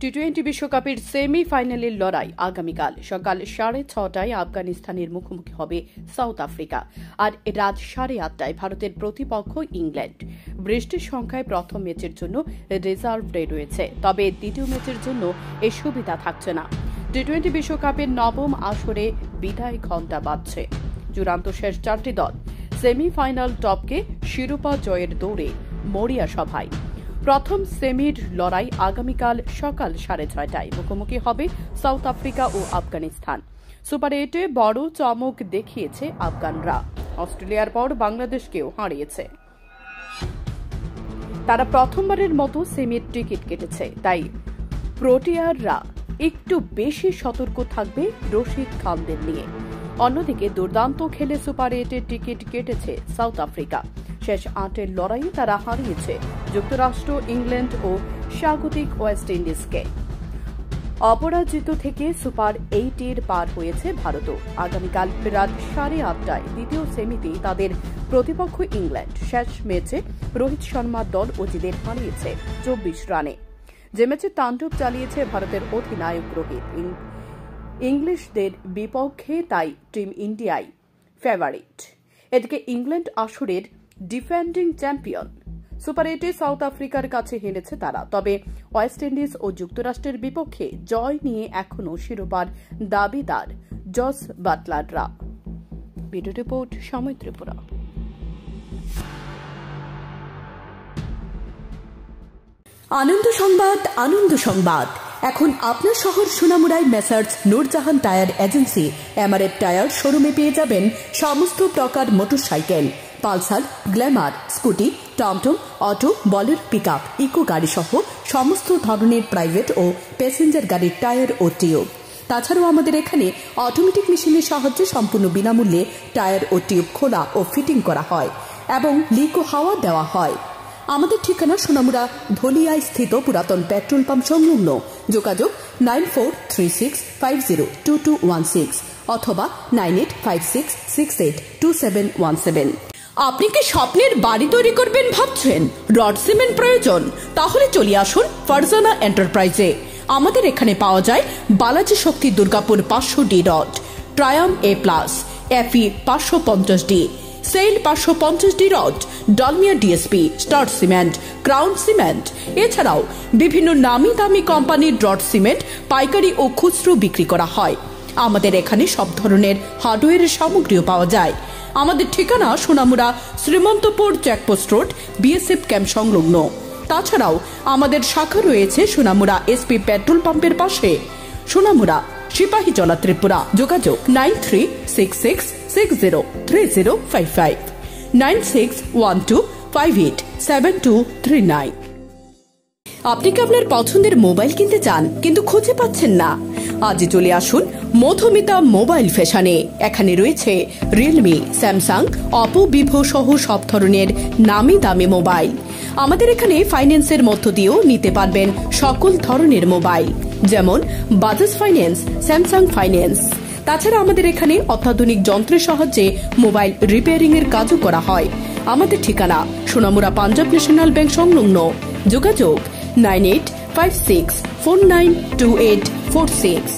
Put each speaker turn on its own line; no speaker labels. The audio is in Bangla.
টি-20 বিশ্বকাপের সেমিফাইনালের লড়াই আগামীকাল সকাল 6:30টায় আফগানিস্তানের মুখোমুখি হবে সাউথ আফ্রিকা। আর রাত 8:30টায় ভারতের প্রতিপক্ষ ইংল্যান্ড। বৃষ্টির সংখ্যায় প্রথম ম্যাচের জন্য রিজার্ভ ডে রয়েছে, তবে দ্বিতীয় ম্যাচের জন্য এ সুবিধা থাকছে না। টি-20 বিশ্বকাপের নবম আসরে বিদায় ঘণ্টা বাজছে। চূড়ান্ত শেষ 4টি দল সেমিফাইনাল টপকে শিরোপা জয়ের দৌড়ে মরিয়া সভায়। প্রথম সেমির লড়াই আগামীকাল সকাল 6:30টায় মুখোমুখি হবে সাউথ আফ্রিকা ও আফগানিস্তান। সুপার 8-এ বড় চমক দেখিয়েছে আফগানরা। অস্ট্রেলিয়ার পর বাংলাদেশকেও হারিয়েছে। তারা প্রথমবারের মতো সেমির টিকিট কেটেছে, তাই প্রোটিয়াররা একটু বেশি সতর্ক থাকবে রশিদ খানদের নিয়ে। অন্যদিকে দুর্দান্ত খেলে সুপার 8-এর টিকিট কেটেছে সাউথ আফ্রিকা। শেষ 8-এর লড়াইয়ে তারা হারিয়েছে যুক্তরাষ্ট্র, ইংল্যান্ড ও স্বাগতিক ওয়েস্ট ইন্ডিজকে। অপরাজিত থেকে সুপার 8-এর পার হয়েছে ভারতও। আগামীকাল রাত 8:30টায় দ্বিতীয় সেমিতেই তাদের প্রতিপক্ষ ইংল্যান্ড। শেষ ম্যাচে রোহিত শর্মার দল অজিদের হারিয়েছে 24 রানে, যে ম্যাচে তাণ্ডব চালিয়েছে ভারতের অধিনায়ক রোহিত। ইংলিশদের বিপক্ষে তাই টিম ইন্ডিয়াই ফেভারিট। এদিকে ইংল্যান্ড আসরের ডিফেন্ডিং চ্যাম্পিয়ন। সুপার 8-এ সাউথ আফ্রিকার কাছে হেরেছে তারা, তবে ওয়েস্ট ইন্ডিজ ও যুক্তরাষ্ট্রের বিপক্ষে জয় নিয়ে এখনও শিরোপার দাবিদার জস বাটলাররা। ভিডিও রিপোর্ট সময় ত্রিপুরা।
আনন্দ সংবাদ, আনন্দ সংবাদ। এখন আপনার শহর সোনামুড়ায় Messrs Noorjahan tyre agency MRF tyre শোরুমে পেয়ে যাবেন সমস্ত প্রকার মোটরসাইকেল, পালসার, গ্ল্যামার, স্কুটি, টমটম, অটো, বলেরো, পিকআপ, ইকো গাড়ি সহ সমস্ত ধরনের প্রাইভেট ও প্যাসেঞ্জার গাড়ির টায়ার ও টিউব। তাছাড়াও আমাদের এখানে অটোমেটিক মেশিনের সাহায্যে সম্পূর্ণ বিনামূল্যে টায়ার ও টিউব খোলা ও ফিটিং করা হয় এবং লিক ও হাওয়া দেওয়া হয়। আমাদের ঠিকানা সোনামুড়া ধলিয়ায় স্থিত পুরাতন পেট্রোল পাম্প সংলগ্ন। যোগাযোগ 9436502216 অথবা 9856682717। আপনি কি স্বপ্নের বাড়ি তৈরি করবেন ভাবছেন? রড সিমেন্ট প্রয়োজন? তাহলে চলে আসুন ফারজানা এন্টারপ্রাইজে। আমাদের এখানে পাওয়া যায় বালাজি শক্তি দুর্গাপুর 500D রড, ট্রায়াম A+, FE 550D, SAIL 550D rod, Dalmia DSP, Star cement, Crown cement. এছাড়াও বিভিন্ন নামি দামি কোম্পানির রড সিমেন্ট পাইকারি ও খুচরো বিক্রি করা হয়। আমাদের এখানে সব ধরনের হার্ডওয়্যারের সামগ্রীও পাওয়া যায়। আমাদের ঠিকানা Sonamura Srimantapur checkpost road, BSF camp সংলগ্ন। তাছাড়াও আমাদের শাখা রয়েছে সোনামুড়া এসপি পেট্রোল পাম্পের পাশে, সোনামুড়া সিপাহীজলা ত্রিপুরা। যোগাযোগ 9366603055, 9612587239। আপনি কি আপনার পছন্দের মোবাইল কিনতে চান কিন্তু খুঁজে পাচ্ছেন না? আজই চলে আসুন মধুমিতা মোবাইল ফ্যাশনে। এখানে রয়েছে রিয়েলমি, স্যামসাং, অপো, ভিভো সহ সব ধরনের নামি দামি মোবাইল। আমাদের এখানে ফাইন্যান্সের মধ্য দিয়েও নিতে পারবেন সকল ধরনের মোবাইল, যেমন বাজাজ ফাইন্যান্স, স্যামসাং ফাইন্যান্স। তাছাড়া আমাদের এখানে অত্যাধুনিক যন্ত্রের সাহায্যে মোবাইল রিপেয়ারিং এর কাজও করা হয়। আমাদের ঠিকানা সোনামুড়া পাঞ্জাব ন্যাশনাল ব্যাংক সংলগ্ন। যোগাযোগ 9856492846।